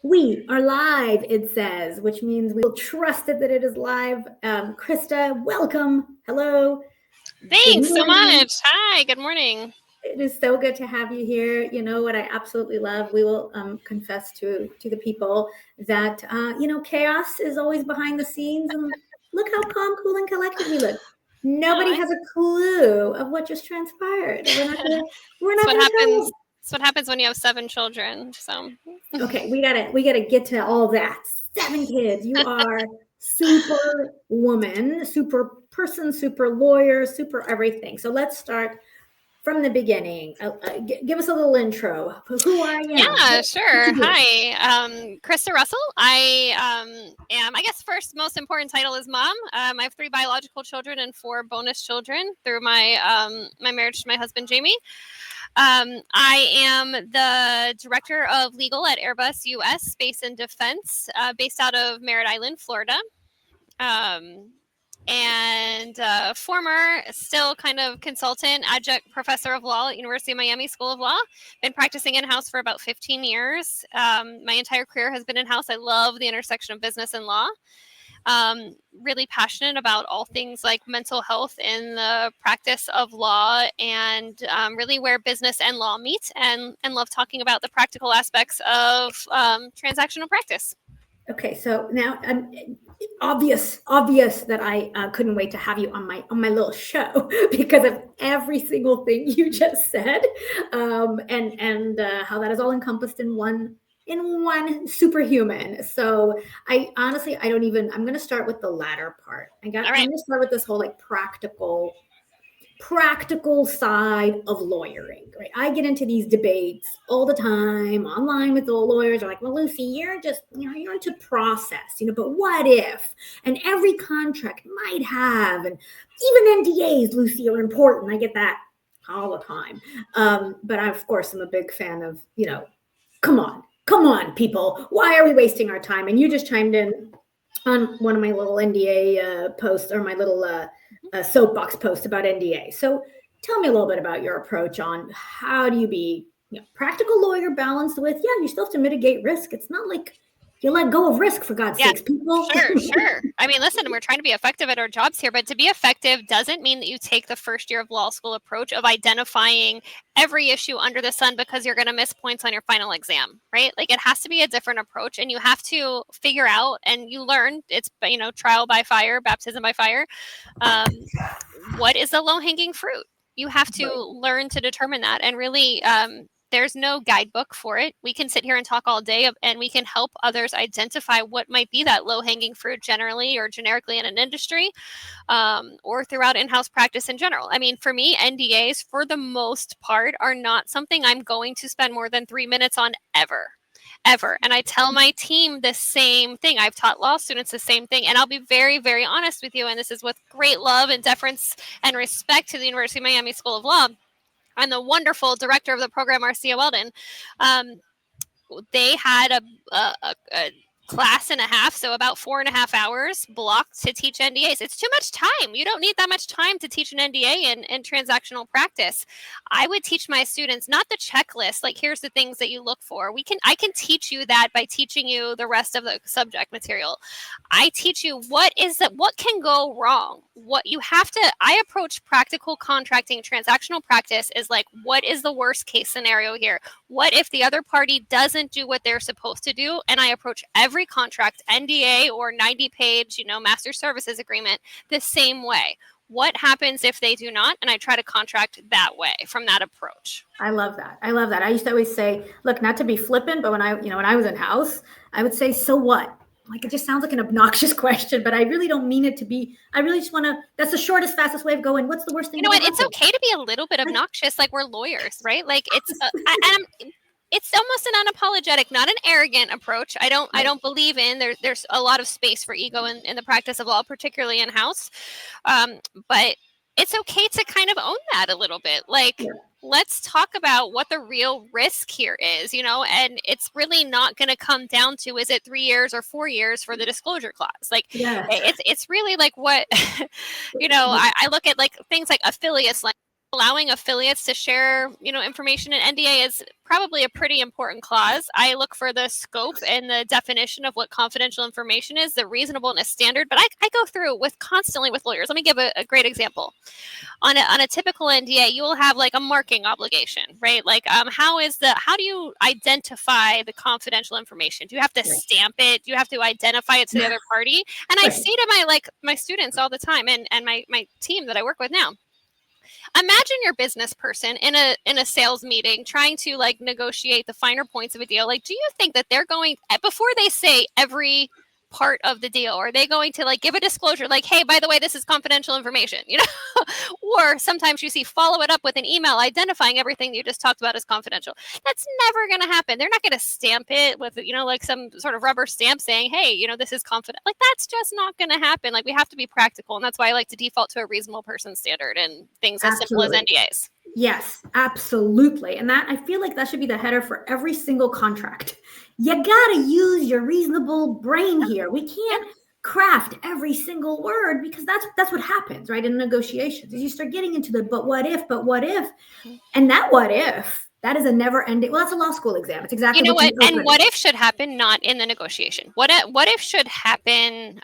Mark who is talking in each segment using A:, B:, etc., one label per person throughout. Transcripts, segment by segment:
A: We are live, it says, which means we will trust it that it is live. Krista, welcome. Hello.
B: Thanks so much. Hi, good morning.
A: It is so good to have you here. You know what I absolutely love? We will confess to the people that, chaos is always behind the scenes. And look how calm, cool, and collected we look. Nobody has a clue of what just transpired. We're not
B: happens. That's what happens when you have 7 children. So
A: okay, we gotta get to all that. 7 kids. You are super woman, super person, super lawyer, super everything. So let's start from the beginning. Give us a little intro. Who are you?
B: Yeah, sure. Hi, Krista Russell. I am, I guess, first most important title is mom. I have 3 biological children and 4 bonus children through my my marriage to my husband, Jamie. I am the director of legal at Airbus US Space Defense, based out of Merritt Island, Florida. And former, still kind of consultant, adjunct professor of law at University of Miami School of Law. Been practicing in-house for about 15 years. My entire career has been in-house. I love the intersection of business and law. Really passionate about all things like mental health in the practice of law, and really where business and law meet, and love talking about the practical aspects of transactional practice.
A: Okay, so now obvious that I couldn't wait to have you on my little show because of every single thing you just said, and how that is all encompassed in one superhuman. So I honestly, I'm going to start with the latter part. I'm going to start with this whole like practical side of lawyering, right? I get into these debates all the time online with the lawyers. They're like, well, Lucy, you're just, you're into process, but what if? And every contract might have, and even NDAs, Lucy, are important. I get that all the time. But I, of course, I'm a big fan of, come on, people. Why are we wasting our time? And you just chimed in on one of my little NDA posts, or my little soapbox post about NDA. So tell me a little bit about your approach on how do you be practical lawyer balanced with, you still have to mitigate risk. It's not like you let go of risk, for God's sakes, people.
B: Sure. I mean, listen, we're trying to be effective at our jobs here, but to be effective doesn't mean that you take the first year of law school approach of identifying every issue under the sun because you're going to miss points on your final exam, right? Like, it has to be a different approach, and you have to figure out, and you learn, it's, trial by fire, baptism by fire. What is the low-hanging fruit? You have to learn to determine that, and really, there's no guidebook for it. We can sit here and talk all day, and we can help others identify what might be that low-hanging fruit generally or generically in an industry, or throughout in-house practice in general. I mean, for me, NDAs, for the most part, are not something I'm going to spend more than 3 minutes on ever. And I tell my team the same thing. I've taught law students the same thing. And I'll be very, very honest with you. And this is with great love and deference and respect to the University of Miami School of Law. I'm the wonderful director of the program, Marcia Weldon. They had a class and a half, so about 4.5 hours blocked to teach NDAs. It's too much time. You don't need that much time to teach an NDA in transactional practice. I would teach my students not the checklist, like here's the things that you look for. I can teach you that by teaching you the rest of the subject material. I teach you what can go wrong. I approach practical contracting, transactional practice is like, what is the worst case scenario here? What if the other party doesn't do what they're supposed to do? And I approach every contract, NDA or 90-page, master services agreement, the same way. What happens if they do not? And I try to contract that way from that approach.
A: I love that. I used to always say, look, not to be flippant, but when I was in house, I would say, so what? Like, it just sounds like an obnoxious question, but I really don't mean it to be. I really just want to, that's the shortest, fastest way of going. What's the worst thing?
B: You know what? It's okay to be a little bit obnoxious. Like, we're lawyers, right? Like, it's almost an unapologetic, not an arrogant approach. I don't believe in there's a lot of space for ego in the practice of law, particularly in house. But it's okay to kind of own that a little bit. Like, let's talk about what the real risk here is, and it's really not going to come down to, is it 3 years or 4 years for the disclosure clause? Like, it's really like what, I look at like things like affiliates, like allowing affiliates to share, information in NDA is probably a pretty important clause. I look for the scope and the definition of what confidential information is, the reasonableness standard, but I go through constantly with lawyers. Let me give a great example. On a typical NDA, you will have like a marking obligation, right? Like, how do you identify the confidential information? Do you have to stamp it? Do you have to identify it to the other party? And I say to my students all the time, and my team that I work with now, imagine your business person in a sales meeting trying to like negotiate the finer points of a deal. Like, do you think that they're going, before they say every part of the deal, are they going to like give a disclosure like, hey, by the way, this is confidential information, or sometimes you see follow it up with an email identifying everything you just talked about as confidential. That's never going to happen. They're not going to stamp it with, like some sort of rubber stamp saying, hey, this is confident. Like, that's just not going to happen. Like, we have to be practical. And that's why I like to default to a reasonable person standard and things as simple as NDAs.
A: Yes, absolutely. And that, I feel like that should be the header for every single contract. You got to use your reasonable brain here. We can't craft every single word, because that's what happens, right? In negotiations, is you start getting into the but what if, and that what if, that is a never ending. Well, that's a law school exam. It's exactly
B: and what if should happen not in the negotiation. What if should happen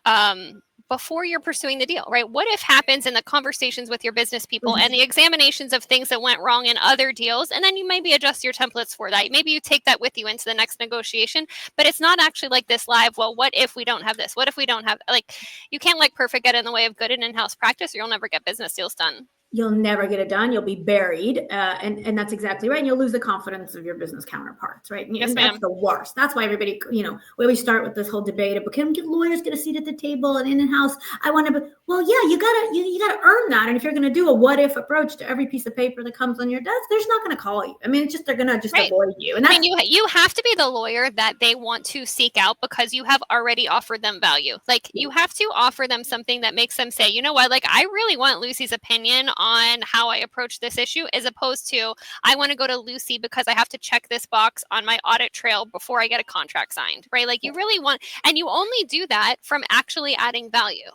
B: before you're pursuing the deal, right? What if happens in the conversations with your business people and the examinations of things that went wrong in other deals, and then you maybe adjust your templates for that. Maybe you take that with you into the next negotiation, but it's not actually like this live, well, what if we don't have this? What if we don't have, like, you can't like perfect get in the way of good and in-house practice, or you'll never get business deals done.
A: You'll never get it done. You'll be buried. And that's exactly right. And you'll lose the confidence of your business counterparts, right?
B: Yes,
A: and that's the worst. That's why everybody, we always start with this whole debate of, can lawyers get a seat at the table and in-house? I want to, well, yeah, you gotta earn that. And if you're going to do a what if approach to every piece of paper that comes on your desk, they're not going to call you. I mean, it's just, they're going to just avoid you. And that's,
B: you have to be the lawyer that they want to seek out, because you have already offered them value. Like, you have to offer them something that makes them say, you know what, like, I really want Lucy's opinion on how I approach this issue, as opposed to, I want to go to Lucy because I have to check this box on my audit trail before I get a contract signed, right? Like, you really want, and you only do that from actually adding value.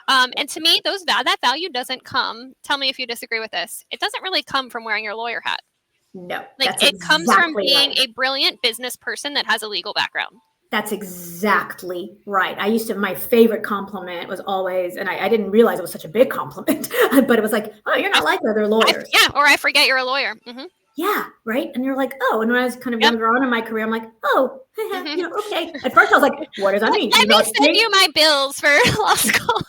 B: And to me, that value doesn't come, tell me if you disagree with this, it doesn't really come from wearing your lawyer hat.
A: No,
B: like, it comes from being a brilliant business person that has a legal background.
A: That's exactly right. My favorite compliment was always, and I didn't realize it was such a big compliment, but it was like, oh, you're not like other lawyers.
B: Or I forget you're a lawyer. Mm-hmm.
A: Yeah, right. And you're like, oh, and when I was kind of younger on in my career, I'm like, oh, okay. At first I was like, what does that mean?
B: Let me send you my bills for law school.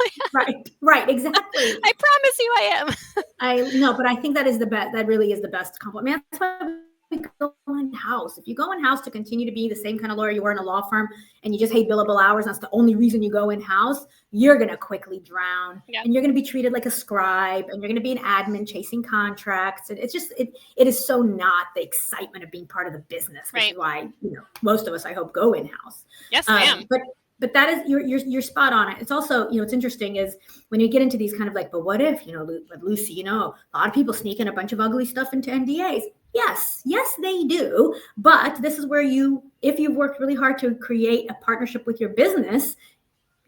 A: Right, exactly.
B: I promise you I am.
A: I know, but I think that is the best. That really is the best compliment. That's why we go in-house. If you go in-house to continue to be the same kind of lawyer you were in a law firm, and you just hate billable hours, that's the only reason you go in-house, you're going to quickly drown. And you're going to be treated like a scribe, and you're going to be an admin chasing contracts. And it's just, it is so not the excitement of being part of the business, which is why, most of us, I hope, go in-house.
B: Yes, ma'am.
A: But that is, you're spot on it. It's also, what's interesting is when you get into these kind of like, but what if, Lucy, a lot of people sneak in a bunch of ugly stuff into NDAs. Yes, they do. But this is where if you've worked really hard to create a partnership with your business,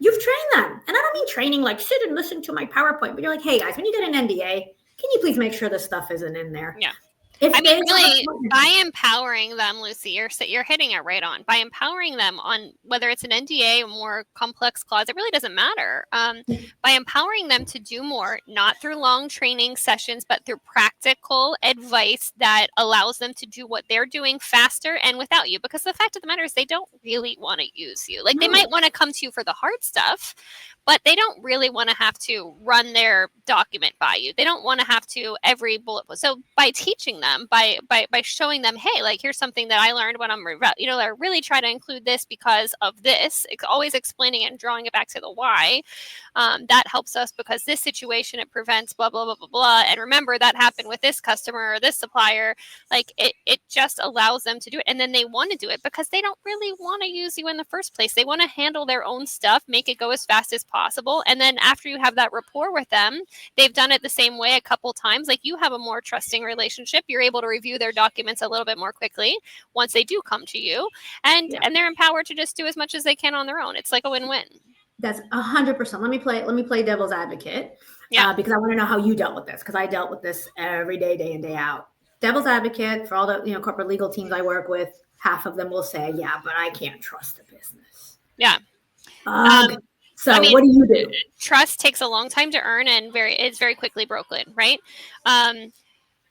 A: you've trained them. And I don't mean training like sit and listen to my PowerPoint, but you're like, hey guys, when you get an NDA, can you please make sure this stuff isn't in there?
B: Yeah. Really, by empowering them, Lucy, you're hitting it right on. By empowering them on whether it's an NDA, a more complex clause, it really doesn't matter. By empowering them to do more, not through long training sessions, but through practical advice that allows them to do what they're doing faster and without you. Because the fact of the matter is, they don't really want to use you. Like, they might want to come to you for the hard stuff, but they don't really want to have to run their document by you. They don't want to have to every bullet point. So by teaching them, by showing them, hey, like, here's something that I learned when I really try to include this because of this. It's always explaining it and drawing it back to the why. That helps us because this situation, it prevents blah, blah, blah, blah, blah. And remember, that happened with this customer or this supplier. Like, it just allows them to do it. And then they want to do it because they don't really want to use you in the first place. They want to handle their own stuff, make it go as fast as possible. And then after you have that rapport with them, they've done it the same way a couple times. Like, you have a more trusting relationship. You're able to review their documents a little bit more quickly once they do come to you, and they're empowered to just do as much as they can on their own. It's like a win-win.
A: That's 100%. Let me play devil's advocate. Because I want to know how you dealt with this, because I dealt with this every day, day in, day out. Devil's advocate for all the corporate legal teams I work with, half of them will say, yeah, but I can't trust the business.
B: Yeah.
A: So what do you do?
B: Trust takes a long time to earn and it's very quickly broken, right?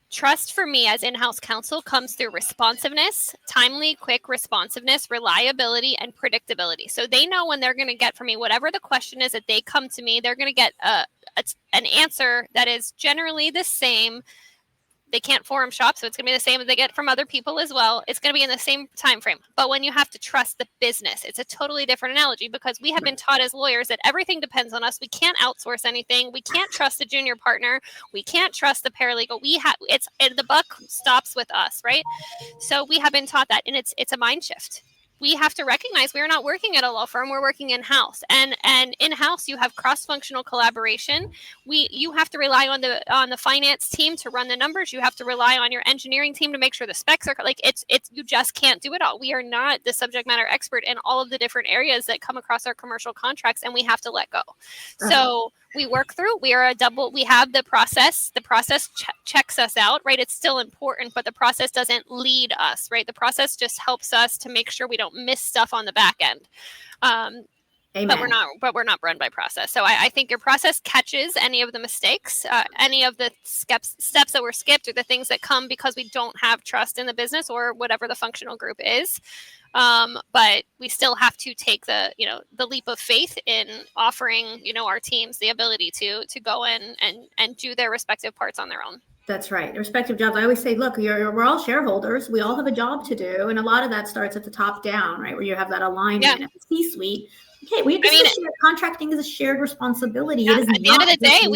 B: Trust for me as in-house counsel comes through responsiveness, timely, quick responsiveness, reliability, and predictability. So they know when they're going to get from me, whatever the question is that they come to me, they're going to get an answer that is generally the same. They can't forum shop, so it's going to be the same as they get from other people as well. It's going to be in the same time frame. But when you have to trust the business, it's a totally different analogy, because we have been taught as lawyers that everything depends on us. We can't outsource anything. We can't trust the junior partner. We can't trust the paralegal. The buck stops with us, right? So we have been taught that, and it's a mind shift. We have to recognize we are not working at a law firm. We're working in-house, and in-house you have cross-functional collaboration. You have to rely on the finance team to run the numbers. You have to rely on your engineering team to make sure the specs are you just can't do it all. We are not the subject matter expert in all of the different areas that come across our commercial contracts, and we have to let go. So we work through. We have the process. The process checks us out, right? It's still important, but the process doesn't lead us, right? The process just helps us to make sure we don't miss stuff on the back end. But we're not run by process. So I think your process catches any of the mistakes, any of the steps that were skipped, or the things that come because we don't have trust in the business or whatever the functional group is. But we still have to take the leap of faith in offering, our teams the ability to go in and do their respective parts on their own.
A: That's right. The respective jobs. I always say, look, we're all shareholders. We all have a job to do. And a lot of that starts at the top down, right? Where you have that alignment at the C-suite. Okay, contracting is a shared responsibility.
B: Yeah, at the end of the day,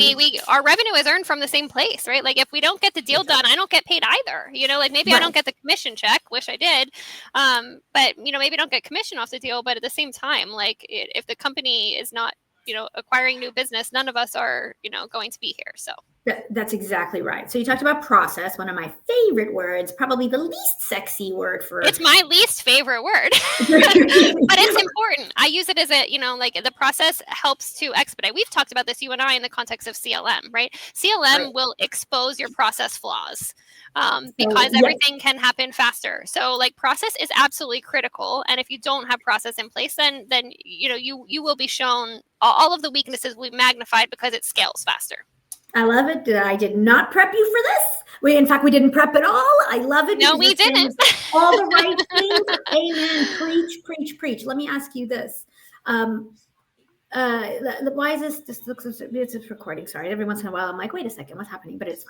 B: our revenue is earned from the same place, right? Like if we don't get the deal done, I don't get paid either. Maybe I don't get the commission check, wish I did. But maybe I don't get commission off the deal. But at the same time, if the company is not, acquiring new business, none of us are, going to be here. So.
A: That's exactly right. So you talked about process, one of my favorite words, probably the least sexy word for.
B: It's my least favorite word, but it's important. I use it as the process helps to expedite. We've talked about this, you and I, in the context of CLM, right? CLM will expose your process flaws because everything can happen faster. So process is absolutely critical. And if you don't have process in place, then you will be shown all of the weaknesses will be magnified because it scales faster.
A: I love it. I did not prep you for this. In fact, we didn't prep at all. I love it.
B: No, we didn't.
A: All the right things. Amen. Preach, preach, preach. Let me ask you this. Why is this it's recording? Sorry. Every once in a while, I'm like, wait a second, what's happening? But it's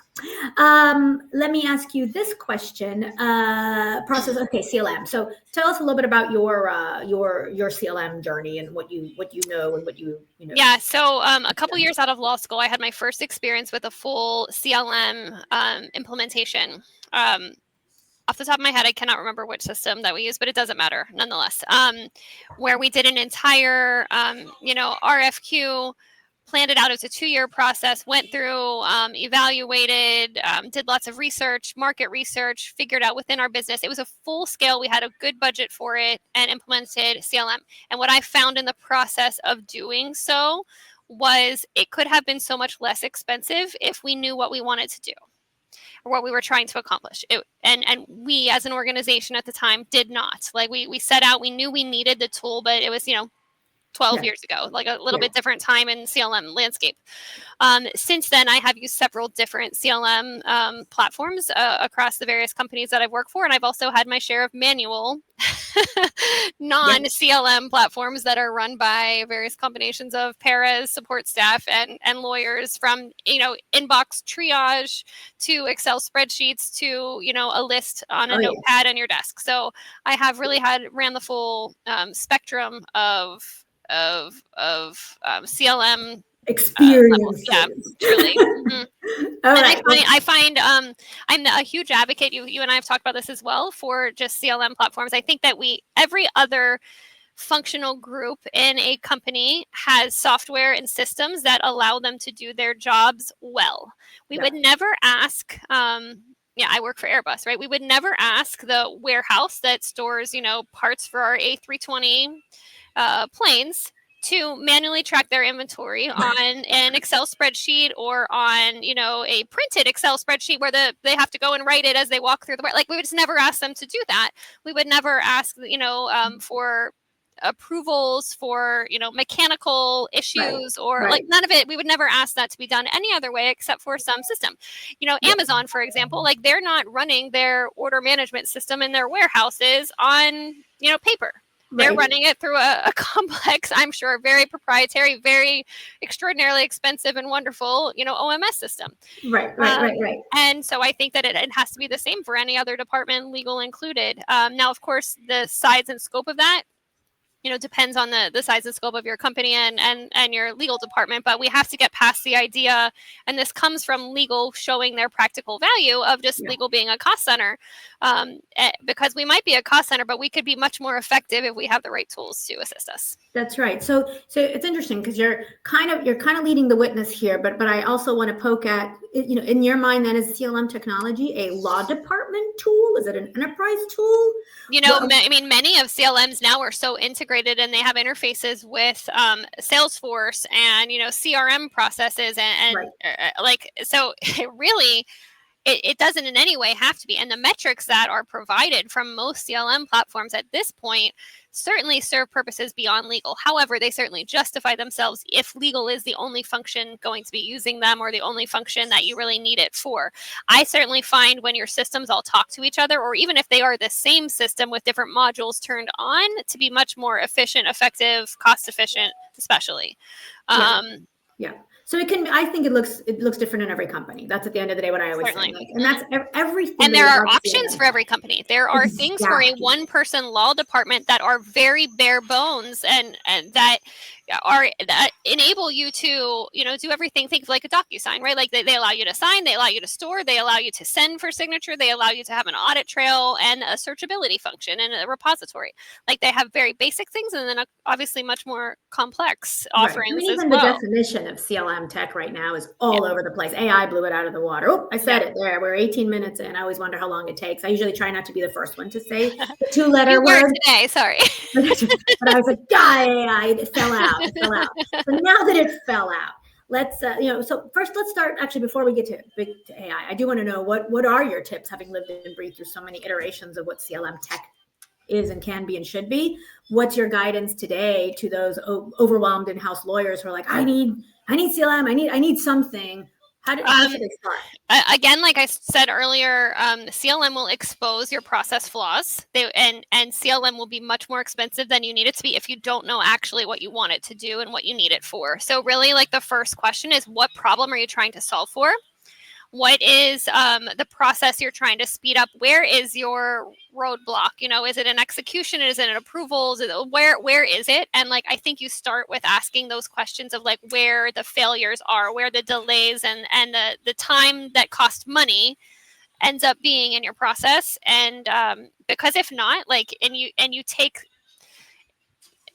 A: fine. Let me ask you this question. Process. Okay, CLM. So tell us a little bit about your CLM journey and what you know and what you know.
B: Yeah. So a couple years out of law school, I had my first experience with a full CLM implementation. Off the top of my head, I cannot remember which system that we used, but it doesn't matter nonetheless. Where we did an entire, RFQ, planned it out as a 2-year process, went through, evaluated, did lots of research, market research, figured out within our business. It was a full scale. We had a good budget for it and implemented CLM. And what I found in the process of doing so was it could have been so much less expensive if we knew what we wanted to do, or what we were trying to accomplish. And we as an organization at the time did not. We set out, we knew we needed the tool, but it was, 12 years ago, a little bit different time in CLM landscape. Since then, I have used several different CLM platforms across the various companies that I've worked for. And I've also had my share of manual non-CLM platforms that are run by various combinations of paras, support staff, and lawyers, from, inbox triage to Excel spreadsheets to, a list on a notepad on your desk. So I have really ran the full spectrum of CLM
A: experience.
B: Truly. Mm-hmm. I find I'm a huge advocate. You and I have talked about this as well, for just CLM platforms. I think that every other functional group in a company has software and systems that allow them to do their jobs well. We would never ask. I work for Airbus, right? We would never ask the warehouse that stores, parts for our A320 planes to manually track their inventory on an Excel spreadsheet or on, a printed Excel spreadsheet where they have to go and write it as they walk through the, like, we would just never ask them to do that. We would never ask, for approvals for, mechanical issues or like none of it. We would never ask that to be done any other way except for some system. Amazon, for example, like they're not running their order management system in their warehouses on, paper. They're running it through a complex, I'm sure, very proprietary, very extraordinarily expensive and wonderful, OMS system.
A: Right.
B: And so I think that it has to be the same for any other department, legal included. Now, of course, the size and scope of that, depends on the size and scope of your company and your legal department. But we have to get past the idea, and this comes from legal showing their practical value of just legal being a cost center, because we might be a cost center, but we could be much more effective if we have the right tools to assist us.
A: That's right. So it's interesting because you're kind of leading the witness here, but I also want to poke at, in your mind, then, is CLM technology a law department tool? Is it an enterprise tool?
B: Many of CLMs now are so integrated and they have interfaces with Salesforce and, CRM processes and so it really, it doesn't in any way have to be. And the metrics that are provided from most CLM platforms at this point certainly serve purposes beyond legal. However, they certainly justify themselves if legal is the only function going to be using them or the only function that you really need it for. I certainly find when your systems all talk to each other, or even if they are the same system with different modules turned on, to be much more efficient, effective, cost efficient, especially.
A: So it can. I think it looks different in every company. That's at the end of the day what I always say. And that's everything.
B: And there are options for every company. There are things for a one-person law department that are very bare bones and that enable you to do everything. Think like a DocuSign, right? Like they allow you to sign, they allow you to store, they allow you to send for signature, they allow you to have an audit trail and a searchability function and a repository. Like they have very basic things, and then obviously much more complex offerings as
A: even
B: well.
A: The definition of CLM tech right now is all over the place. AI blew it out of the water. Oh, I said it there. We're 18 minutes in. I always wonder how long it takes. I usually try not to be the first one to say the two-letter word
B: today. Sorry,
A: but I was like, AI, it fell out. So now that it fell out, let's so first let's start, actually, before we get to AI. I do want to know what are your tips, having lived and breathed through so many iterations of what CLM tech is and can be and should be. What's your guidance today to those overwhelmed in-house lawyers who are like, I need CLM, I need something? How should they start?
B: Again, like I said earlier, CLM will expose your process flaws. And CLM will be much more expensive than you need it to be if you don't know actually what you want it to do and what you need it for. So really, like, the first question is, what problem are you trying to solve for? What is the process you're trying to speed up? Where is your roadblock? Is it an execution? Is it an approval? Where is it? And like, I think you start with asking those questions of like where the failures are, where the delays and the time that cost money ends up being in your process. And because if not, like, and you take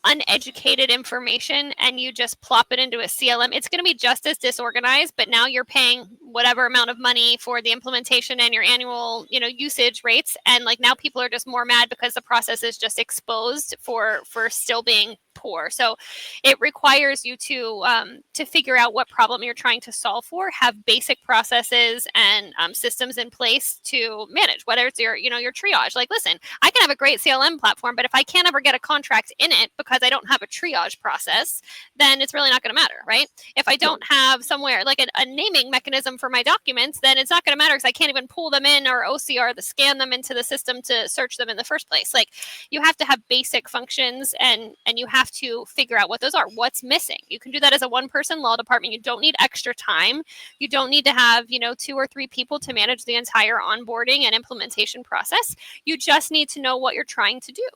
B: uneducated information and you just plop it into a CLM, it's going to be just as disorganized, but now you're paying whatever amount of money for the implementation and your annual, usage rates. And like, now people are just more mad because the process is just exposed for still being poor. So it requires you to figure out what problem you're trying to solve for, have basic processes and systems in place to manage, whether it's your triage. Like, listen, I can have a great CLM platform, but if I can't ever get a contract in it because I don't have a triage process, then it's really not going to matter, right? If I don't have somewhere like a naming mechanism for my documents, then it's not going to matter because I can't even pull them in or OCR to scan them into the system to search them in the first place. Like, you have to have basic functions and you have to figure out what those are, what's missing. You can do that as a one-person law department. You don't need extra time. You don't need to have, 2 or 3 people to manage the entire onboarding and implementation process. You just need to know what you're trying to do.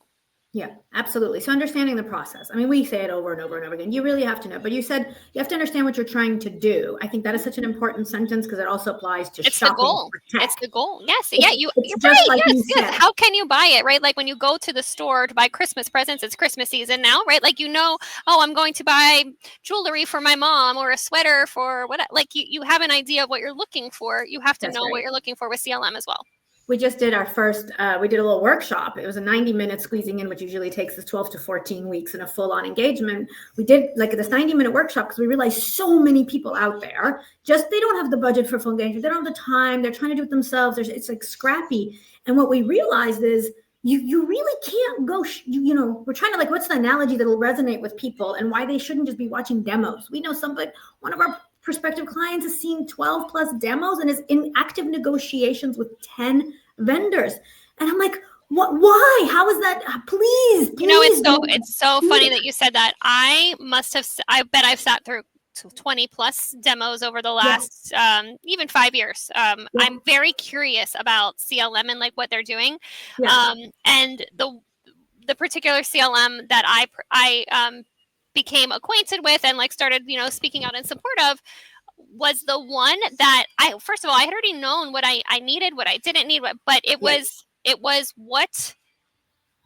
A: Yeah, absolutely. So understanding the process. I mean, we say it over and over and over again. You really have to know. But you said you have to understand what you're trying to do. I think that is such an important sentence because it also applies to shopping.
B: It's the goal. Yes. You're right. Like yes. How can you buy it, right? Like when you go to the store to buy Christmas presents, it's Christmas season now, right? Like, I'm going to buy jewelry for my mom or a sweater for what? Like you have an idea of what you're looking for. You have to know what you're looking for with CLM as well.
A: We just did our first, we did a little workshop. It was a 90-minute squeezing in, which usually takes us 12 to 14 weeks in a full-on engagement. We did like this 90-minute workshop because we realized so many people out there, just they don't have the budget for full engagement. They don't have the time. They're trying to do it themselves. It's like scrappy. And what we realized is you really can't go, we're trying to like, what's the analogy that'll resonate with people and why they shouldn't just be watching demos. We know one of our prospective clients has seen 12 plus demos and is in active negotiations with 10 vendors. And I'm like, what, why? How is that? Please.
B: It's so funny that you said that. I bet I've sat through 20 plus demos over the last even 5 years. I'm very curious about CLM and like what they're doing. And the particular CLM that I became acquainted with and like started, speaking out in support of was the one that first of all, I had already known what I needed, what I didn't need, but it was what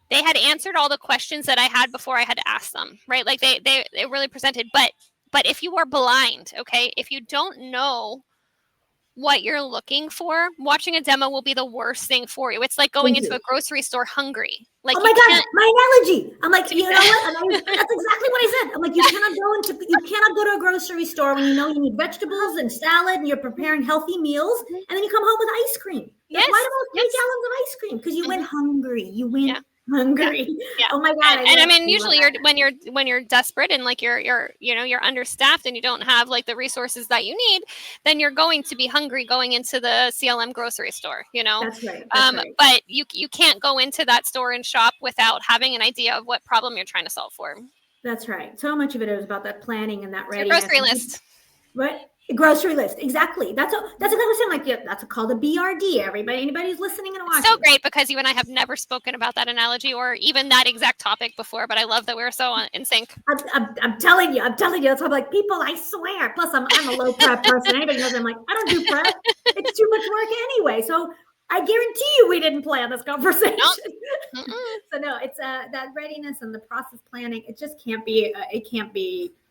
B: they had answered all the questions that I had before I had to ask them, right? Like they really presented, but if you are blind, okay, if you don't know what you're looking for, watching a demo will be the worst thing for you. It's like going into a grocery store hungry. Like,
A: oh my God, my analogy. I'm like, you know what? That's exactly what I said. I'm like, you cannot go to a grocery store when you know you need vegetables and salad and you're preparing healthy meals, and then you come home with ice cream. Yes. Why do I have 3 gallons of ice cream? Because you went hungry. You went hungry.
B: Yeah.
A: Oh my God.
B: And I mean, usually when you're desperate and like you're understaffed and you don't have like the resources that you need, then you're going to be hungry going into the CLM grocery store,
A: That's right. That's right.
B: But you can't go into that store and shop without having an idea of what problem you're trying to solve for.
A: That's right. So much of it is about that planning and that readiness.
B: Your grocery list.
A: Right. Grocery list. Exactly. That's exactly what I'm saying. Like, that's called a BRD. Anybody who's listening and watching.
B: So great, because you and I have never spoken about that analogy or even that exact topic before, but I love that we're so in sync.
A: I'm telling you. That's why I'm like, people, I swear. Plus I'm a low prep person. Anybody knows I'm like, I don't do prep. It's too much work anyway. So I guarantee you we didn't plan this conversation. Nope. So no, it's that readiness and the process planning. It just can't be,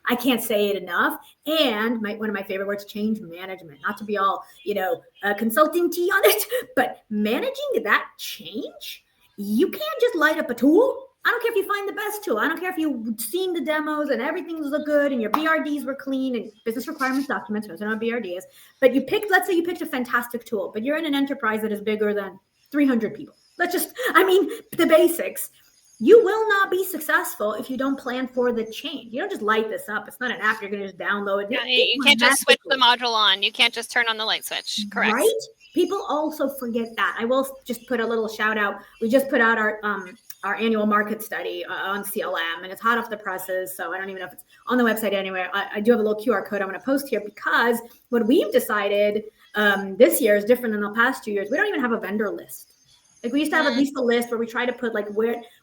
A: I can't say it enough. And one of my favorite words, change management, not to be all, consulting tea on it, but managing that change, you can't just light up a tool. I don't care if you find the best tool. I don't care if you've seen the demos and everything looked good and your BRDs were clean and business requirements documents, those are not BRDs, but let's say you picked a fantastic tool, but you're in an enterprise that is bigger than 300 people. The basics. You will not be successful if you don't plan for the change. You don't just light this up. It's not an app you're going to just download.
B: Yeah, you can't just switch the module on. You can't just turn on the light switch. Correct.
A: Right? People also forget that. I will just put a little shout out. We just put out our annual market study on CLM, and it's hot off the presses. So I don't even know if it's on the website anywhere. I do have a little QR code I'm going to post here, because what we've decided this year is different than the past 2 years. We don't even have a vendor list. Like, we used to have at least a list where we try to put like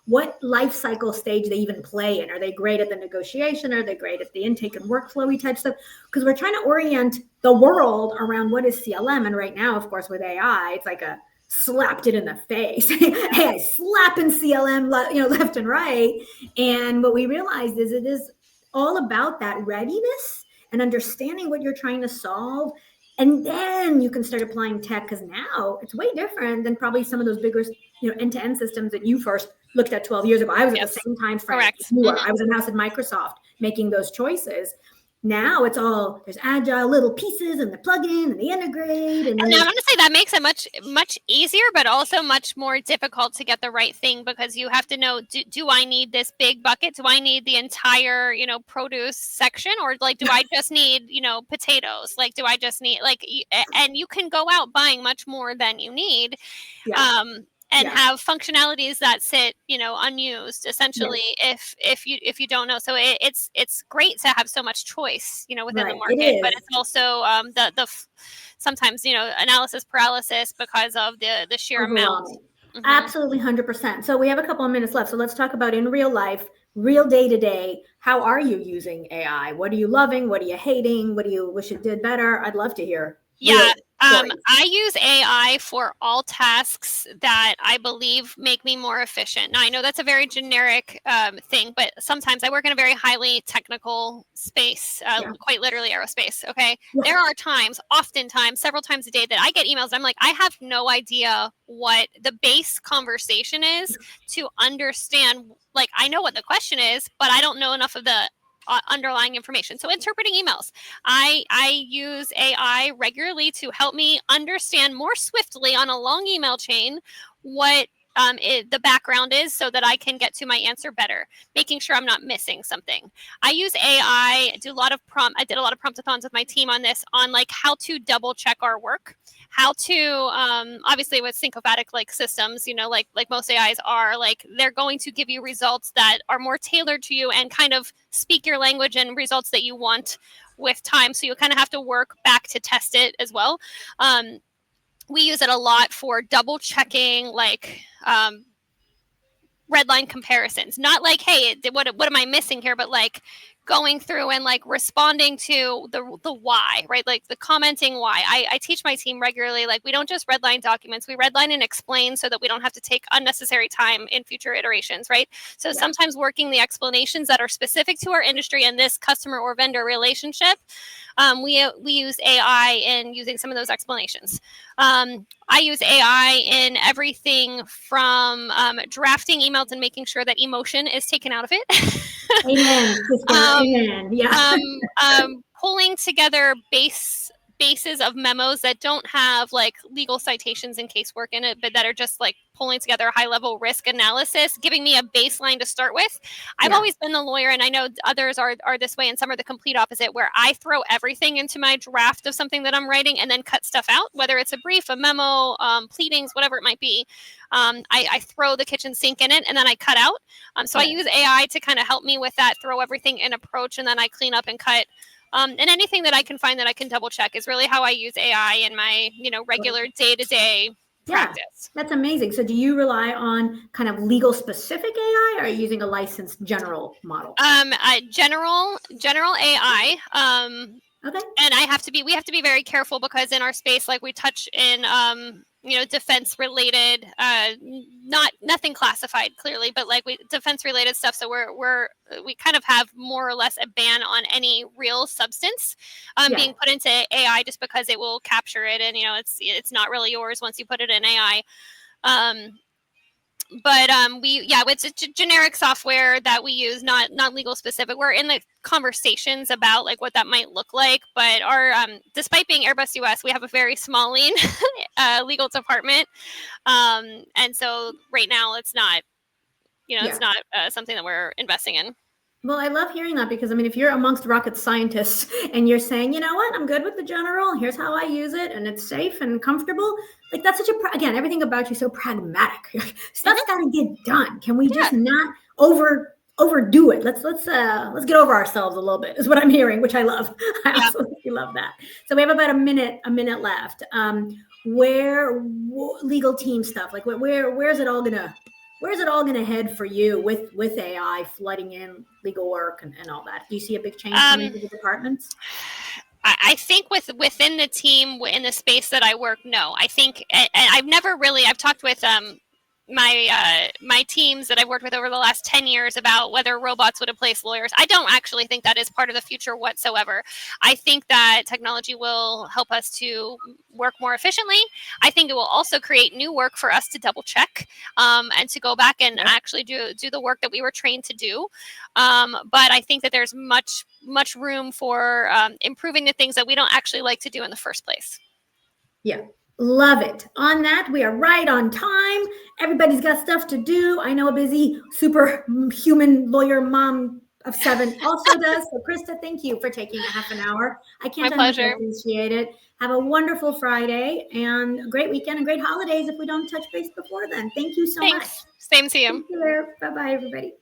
A: what life cycle stage they even play in. Are they great at the negotiation? Are they great at the intake and workflowy type stuff? Because we're trying to orient the world around what is CLM. And right now, of course, with AI, it's like slapped it in the face. Hey, slapping CLM, left and right. And what we realized is it is all about that readiness and understanding what you're trying to solve. And then you can start applying tech, because now it's way different than probably some of those bigger, end-to-end systems that you first looked at 12 years ago. I was at the same time frame.
B: Correct.
A: I was in-house at Microsoft making those choices. Now it's all, there's agile little pieces and the plug-in and the integrate. And
B: I want to say that makes it much, much easier, but also much more difficult to get the right thing, because you have to know, do I need this big bucket? Do I need the entire, produce section? Or like, do I just need, potatoes? Like, do I just need and you can go out buying much more than you need. Yeah. And have functionalities that sit, unused, essentially, if you don't know. So it's great to have so much choice, within the market, but it's also sometimes, analysis paralysis because of the sheer amount.
A: Mm-hmm. Absolutely, 100%. So we have a couple of minutes left. So let's talk about in real life, real day to day. How are you using AI? What are you loving? What are you hating? What do you wish it did better? I'd love to hear.
B: Yeah. I use AI for all tasks that I believe make me more efficient. Now, I know that's a very generic thing, but sometimes I work in a very highly technical space, quite literally aerospace. Okay.
A: Yeah.
B: There are times, oftentimes, several times a day that I get emails. I'm like, I have no idea what the base conversation is to understand. Like, I know what the question is, but I don't know enough of the underlying information. So interpreting emails, I use AI regularly to help me understand more swiftly on a long email chain what the background is, so that I can get to my answer better, making sure I'm not missing something. I use AI. I did a lot of promptathons with my team on this, on like how to double check our work, how to obviously with syncophatic like systems, like most AIs are, like they're going to give you results that are more tailored to you and kind of speak your language and results that you want with time. So you kind of have to work back to test it as well. We use it a lot for double checking, like red line comparisons, not like, hey, what am I missing here, but like going through and like responding to the why, right? Like the commenting why. I teach my team regularly, like we don't just redline documents, we redline and explain so that we don't have to take unnecessary time in future iterations, right? So sometimes working the explanations that are specific to our industry and this customer or vendor relationship, we use AI in using some of those explanations. I use AI in everything from drafting emails and making sure that emotion is taken out of it.
A: Amen, sister. Amen. Yeah.
B: Pulling together bases of memos that don't have like legal citations and casework in it, but that are just like pulling together high level risk analysis, giving me a baseline to start with. I've always been the lawyer, and I know others are this way, and some are the complete opposite, where I throw everything into my draft of something that I'm writing and then cut stuff out, whether it's a brief, a memo, pleadings, whatever it might be. I throw the kitchen sink in it and then I cut out. So I use AI to kind of help me with that, throw everything in approach, and then I clean up and cut. And anything that I can find that I can double check is really how I use AI in my, regular day-to-day practice.
A: That's amazing. So do you rely on kind of legal specific AI, or are you using a licensed general model?
B: General AI.
A: Okay.
B: And we have to be very careful, because in our space, like we touch in, defense related, nothing classified clearly, but like defense related stuff. So we kind of have more or less a ban on any real substance being put into AI, just because it will capture it, and it's not really yours once you put it in AI. But it's a generic software that we use, not legal specific. We're in the conversations about like what that might look like, but our despite being Airbus US, we have a very small lean legal department, and so right now it's not it's not something that we're investing in.
A: Well, I love hearing that, because I mean, if you're amongst rocket scientists and you're saying, you know what, I'm good with the general, here's how I use it, and it's safe and comfortable, like that's again, everything about you so pragmatic. Stuff's got to get done. Can we just not overdo it? Let's get over ourselves a little bit, is what I'm hearing, which I love. I absolutely love that. So we have about a minute left. Legal team stuff, like where's it all gonna head for you with AI flooding in legal work and all that? Do you see a big change coming to the departments?
B: I think within the team, in the space that I work, no. I think, and I've talked with my teams that I've worked with over the last 10 years about whether robots would replace lawyers. I don't actually think that is part of the future whatsoever. I think that technology will help us to work more efficiently. I think it will also create new work for us to double check and to go back and actually do the work that we were trained to do. But I think that there's much room for improving the things that we don't actually like to do in the first place.
A: Yeah. Love it. On that, we are right on time. Everybody's got stuff to do. I know a busy superhuman lawyer mom of 7 also does. So Krista, thank you for taking a half an hour. I can't appreciate it. Have a wonderful Friday and a great weekend and great holidays if we don't touch base before then. Thank you so much.
B: Same to you.
A: Thank you. Bye-bye, everybody.